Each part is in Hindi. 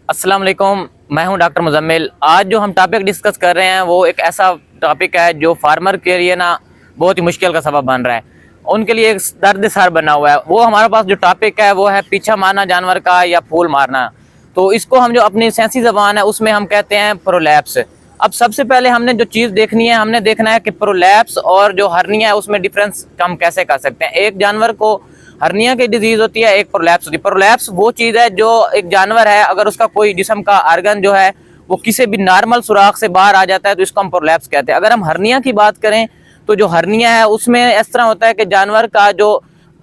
अस्सलाम वालेकुम, मैं हूं डॉक्टर मुजम्मिल। आज जो हम टॉपिक डिस्कस कर रहे हैं वो एक ऐसा टॉपिक है जो फार्मर के लिए ना बहुत ही मुश्किल का सबब बन रहा है। उनके लिए एक दर्द सर बना हुआ है। वो हमारे पास जो टॉपिक है वो है पीछा मारना जानवर का या फूल मारना। तो इसको हम जो अपनी सेंसी ज़बान है उसमें हम कहते हैं प्रोलैप्स। अब सबसे पहले हमने जो चीज़ देखनी है, हमने देखना है कि प्रोलैप्स और जो हर्निया है उसमें डिफरेंस हम कैसे कर सकते हैं। एक जानवर को हर्निया की डिजीज होती है, एक प्रोलैप्स होती है। प्रोलैप्स वो चीज़ है जो एक जानवर है, अगर उसका कोई जिस्म का आर्गन जो है वो किसी भी नॉर्मल सुराख से बाहर आ जाता है तो इसको हम प्रोलैप्स कहते हैं। अगर हम हर्निया की बात करें तो जो हर्निया है उसमें इस तरह होता है कि जानवर का जो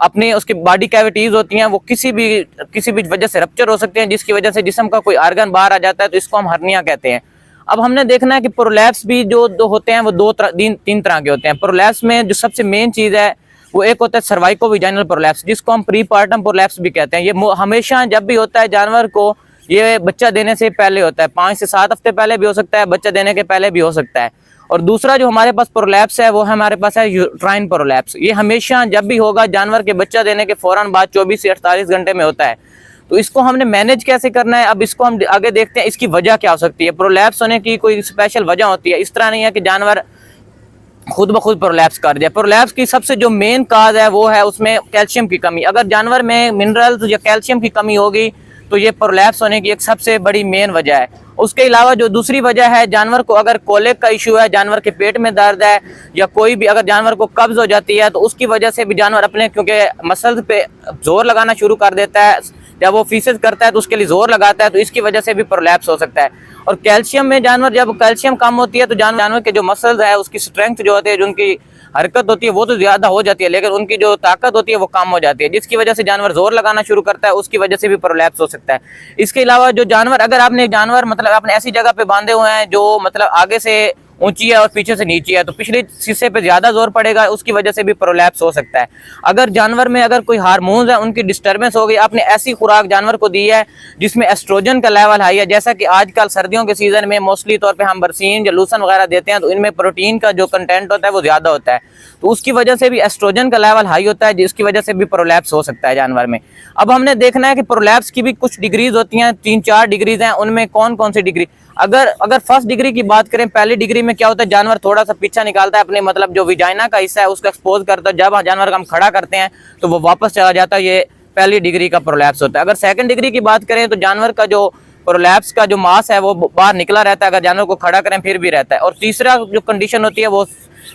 अपनी उसकी बॉडी कैविटीज होती हैं वो किसी भी वजह से रप्चर हो सकते हैं, जिसकी वजह से जिस्म का कोई आर्गन बाहर आ जाता है तो इसको हम हर्निया कहते हैं। अब हमने देखना है कि प्रोलैप्स भी जो दो होते हैं वो तीन तरह के होते हैं। प्रोलैप्स में जो सबसे मेन चीज़ है वो एक होता है सर्वाइको विजाइनल प्रोलैप्स, जिसको हम प्रीपार्टम प्रोलैप्स भी कहते हैं। ये हमेशा जब भी होता है जानवर को, ये बच्चा देने से पहले होता है, 5 से 7 हफ्ते पहले भी हो सकता है, बच्चा देने के पहले भी हो सकता है। और दूसरा जो हमारे पास प्रोलैप्स है वो हमारे पास है यूट्राइन प्रोलैप्स। ये हमेशा जब भी होगा जानवर के बच्चा देने के फौरन बाद 24 से 48 घंटे में होता है। तो इसको हमने मैनेज कैसे करना है, अब इसको हम आगे देखते हैं। इसकी वजह क्या हो सकती है? प्रोलैप्स होने की कोई स्पेशल वजह होती है, इस तरह नहीं है कि जानवर खुद ब खुद प्रोलैप्स कर जाए। प्रोलैप्स की सबसे जो मेन काज है वो है उसमें कैल्शियम की कमी। अगर जानवर में मिनरल्स या कैल्शियम की कमी होगी तो ये प्रोलैप्स होने की एक सबसे बड़ी मेन वजह है। उसके अलावा जो दूसरी वजह है, जानवर को अगर कोलिक का इशू है, जानवर के पेट में दर्द है, या कोई भी अगर जानवर को कब्ज हो जाती है तो उसकी वजह से भी जानवर अपने क्योंकि मसल्स पे जोर लगाना शुरू कर देता है, जब वो फीसेस करता है तो उसके लिए जोर लगाता है, तो इसकी वजह से भी प्रोलैप्स हो सकता है। और कैल्शियम में जानवर, जब कैल्शियम कम होती है तो जानवर के जो मसल्स है उसकी स्ट्रेंथ जो होती है, जो उनकी हरकत होती है वो तो ज्यादा हो जाती है, लेकिन उनकी जो ताकत होती है वो कम हो जाती है, जिसकी वजह से जानवर जोर लगाना शुरू करता है, उसकी वजह से भी प्रोलैप्स हो सकता है। इसके अलावा जो जानवर, अगर आपने जानवर मतलब आपने ऐसी जगह पे बांधे हुए हैं जो मतलब आगे से ऊंची है और पीछे से नीची है, तो पिछले हिस्से पे ज्यादा जोर पड़ेगा, उसकी वजह से भी प्रोलैप्स हो सकता है। अगर जानवर में अगर कोई हार्मोन्स है उनकी डिस्टर्बेंस हो गई, आपने ऐसी खुराक जानवर को दी है जिसमें एस्ट्रोजन का लेवल हाई है, जैसा कि आजकल सर्दियों के सीजन में मोस्टली तौर पे हम बरसीन या लूसन वगैरह देते हैं, तो इनमें प्रोटीन का जो कंटेंट होता है वो ज्यादा होता है, तो उसकी वजह से भी एस्ट्रोजन का लेवल हाई होता है, जिसकी वजह से भी प्रोलैप्स हो सकता है जानवर में। अब हमने देखना है कि प्रोलैप्स की भी कुछ डिग्रीज होती हैं, 3-4 डिग्रीज हैं, उनमें कौन कौन सी डिग्री। अगर फर्स्ट डिग्री की बात करें, पहली डिग्री में क्या होता है, जानवर थोड़ा सा पीछा निकालता है, अपने मतलब जो विजाइना का हिस्सा है उसको एक्सपोज करता है, जब जानवर का हम खड़ा करते हैं तो वो वापस चला जाता है, ये पहली डिग्री का प्रोलैप्स होता है। अगर सेकंड डिग्री की बात करें तो जानवर का जो प्रोलैप्स का जो मास है वो बाहर निकला रहता है, अगर जानवर को खड़ा करें फिर भी रहता है। और तीसरा जो कंडीशन होती है वो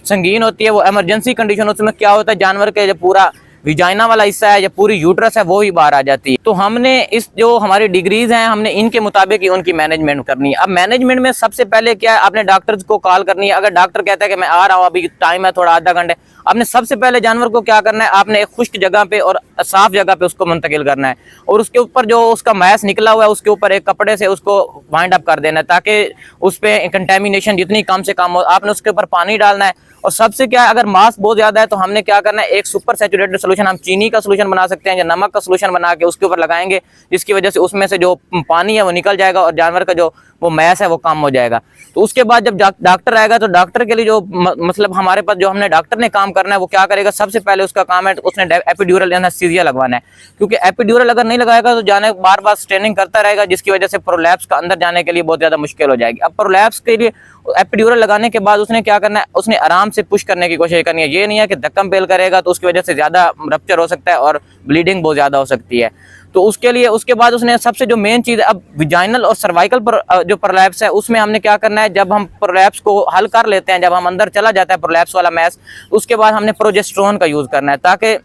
संगीन होती है, वो इमरजेंसी कंडीशन। उसमें क्या होता है, जानवर के जो पूरा विजाइना वाला हिस्सा है या पूरी यूट्रस है वो ही बाहर आ जाती है। तो हमने इस जो हमारी डिग्रीज हैं हमने इनके मुताबिक ही उनकी मैनेजमेंट करनी है। अब मैनेजमेंट में सबसे पहले क्या है, आपने डॉक्टर्स को कॉल करनी है। अगर डॉक्टर कहता है कि मैं आ रहा हूँ, अभी टाइम है थोड़ा आधा घंटे, आपने सबसे पहले जानवर को क्या करना है, आपने एक खुश्क जगह पे और साफ जगह पे उसको मुंतकिल करना है, और उसके ऊपर जो उसका मैस निकला हुआ है उसके ऊपर एक कपड़े से उसको वाइंड अप कर देना है, ताकि उस पर कंटेमिनेशन जितनी कम से कम हो। आपने उसके ऊपर पानी डालना है, और सबसे क्या है, अगर मास बहुत ज्यादा है तो हमने क्या करना है, एक सुपर सैचुरेटेड सोल्यूशन, हम चीनी का सोल्यूशन बना सकते हैं या नमक का सोल्यूशन बना के उसके ऊपर लगाएंगे, जिसकी वजह से उसमें से जो पानी है वो निकल जाएगा और जानवर का जो वो मैस है वो कम हो जाएगा। तो उसके बाद जब डॉक्टर आएगा तो डॉक्टर के लिए जो मतलब हमारे पास जो हमने डॉक्टर ने काम करना है वो क्या करेगा, सबसे पहले उसका काम है उसने एपिड्यूरल एनेस्थीसिया लगवाना है, क्योंकि एपिड्यूरल अगर नहीं लगाएगा तो जाने बार बार स्ट्रेनिंग करता रहेगा, जिसकी वजह से प्रोलैप्स का अंदर जाने के लिए बहुत ज्यादा मुश्किल हो जाएगी। अब प्रोलैप्स के लिए एपिड्यूरल लगाने के बाद उसने क्या करना है, उसने आराम से पुश करने की कोशिश करनी है। ये नहीं है कि धक्कम पेल करेगा तो उसकी वजह से ज्यादा रप्चर हो सकता है और ब्लीडिंग बहुत ज्यादा हो सकती है। तो उसके लिए उसके बाद उसने सबसे जो मेन चीज है, अब विजाइनल और सर्वाइकल जो प्रोलैप्स है उसमें हमने क्या करना है, जब हम प्रोलैप्स को हल कर लेते हैं, जब हम अंदर चला जाता है प्रोलैप्स वाला मैस, उसके बाद हमने प्रोजेस्टेरोन का यूज करना है, ताकि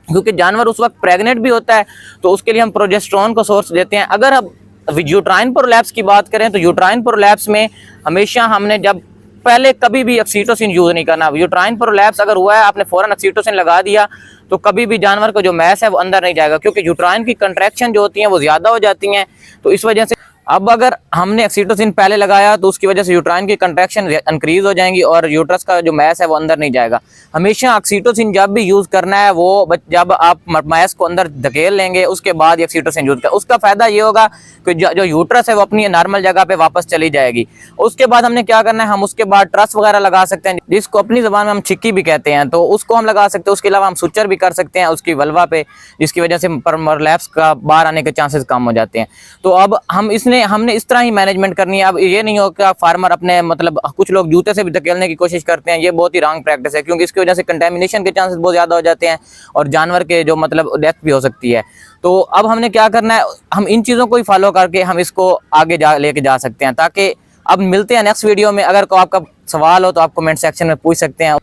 क्योंकि जानवर उस वक्त प्रेग्नेंट भी होता है तो उसके लिए हम प्रोजेस्टेरोन को सोर्स देते हैं। अगर अब यूट्राइन प्रोलैप्स की बात करें तो यूट्राइन प्रोलैप्स में हमेशा हमने जब पहले कभी भी ऑक्सीटोसिन यूज नहीं करना। यूट्राइन प्रोलैप्स अगर हुआ है, आपने फौरन ऑक्सीटोसिन लगा दिया तो कभी भी जानवर को जो मैस है वो अंदर नहीं जाएगा, क्योंकि यूट्राइन की कंट्रैक्शन जो होती हैं वो ज्यादा हो जाती हैं, तो इस वजह से अब अगर हमने ऑक्सीटोसिन पहले लगाया तो उसकी वजह से यूट्राइन की कंट्रैक्शन इंक्रीज हो जाएंगी और यूट्रस का जो मैस है वो अंदर नहीं जाएगा। हमेशा ऑक्सीटोसिन जब भी यूज करना है वो जब आप मैस को अंदर धकेल लेंगे उसके बाद ऑक्सीटोसिन यूज कर, उसका फायदा ये होगा कि जो यूट्रस है वो अपनी नॉर्मल जगह पे वापस चली जाएगी। उसके बाद हमने क्या करना है, हम उसके बाद ट्रस वगैरह लगा सकते हैं, जिसको अपनी जबान में हम छिक्की भी कहते हैं, तो उसको हम लगा सकते हैं। उसके अलावा हम सुचर भी कर सकते हैं उसकी वल्वा पे, जिसकी वजह से प्रोलैप्स का बाहर आने के चांसेस कम हो जाते हैं। तो अब हम इसमें इसने हमने इस तरह ही मैनेजमेंट करनी है। अब ये नहीं हो कि फार्मर अपने मतलब कुछ लोग जूते से भी धकेलने की कोशिश करते हैं, ये बहुत ही रॉन्ग प्रैक्टिस है, क्योंकि इसकी वजह से कंटेमिनेशन के चांसेस बहुत ज़्यादा हो जाते हैं और जानवर के जो मतलब डेथ भी हो सकती है। तो अब हमने क्या करना है, हम इन चीज़ों को ही फॉलो करके हम इसको आगे लेके जा सकते हैं। ताकि अब मिलते हैं नेक्स्ट वीडियो में। अगर आपका सवाल हो तो आप कमेंट सेक्शन में पूछ सकते हैं।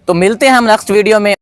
तो मिलते हैं हम नेक्स्ट वीडियो में।